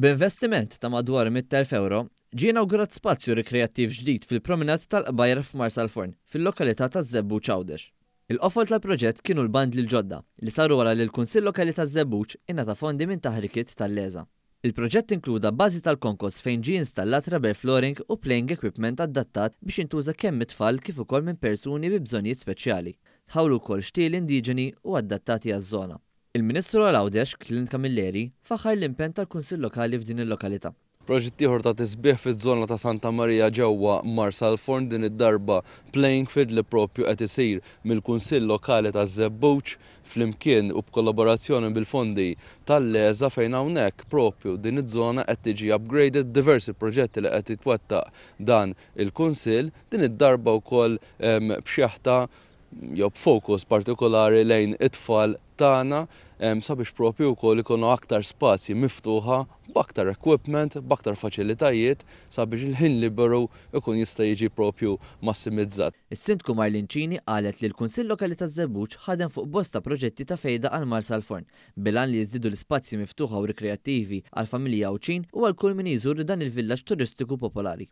B'investiment ta' madwar 100,000 euro, ġie inawgurat spazju rikreattiv ġdid fil-promenat tal-Qbajra f'Marsalforn, fil-lokalità ta' Żebbuġ Għawdex. Il-qofol tal-proġett kienu l-bandli l-ġodda li saru wara li l-Kunsill Lokali ta' Żebbuġ ingħata fondi minn taħrikiet tal-Leża. Il-proġett inkluda bażi tal-konkos fejn ġie installat rubber flooring u playing equipment adattat biex intuża kemm it-tfal kif ukoll minn persuni bi bżonnijiet speċjali. Tħawlu wkoll xtiel indiġeni u adattati għaż-żona. Il-Ministru għal-Għawdex, Clint Camilleri, faħar l-impenn tal-Kunsill Lokali f'din il-lokalità. Proġett ieħor ta' tisbieħ fiż-żona ta' Santa Marija ġewwa Marsalforn din id-darba playing field li propju qed isir mill-Kunsill Lokali ta' Żebbuġ flimkien u b'kollaborazzjoni bil-fondi tal-Leża fejn hawnhekk propju din iż-żona qed tiġi upgraded b'diversi proġetti li qed jitwettaq dan il-Kunsill din id-darba wkoll b'xjaħta jew b'fokus partikolari lejn it-tfal tagħna sabiex propju wkoll ikunu aktar spazji miftuħa b'aktar equipment, b'aktar faċilitajiet sabiex il-ħin liberu ikun jista' jiġi propju massimizzat. Is-Sindku Marlincini qalet li l-Kunsill Lokali ta' Żebbuġ ħadem fuq bosta proġetti ta' fejda għal Marsalforn bilan li jiżdiedu l-ispazji miftuħa u rikreattivi għal familja Għawċin u għal kull min jiżur dan il-villaġġ turistiku popolari.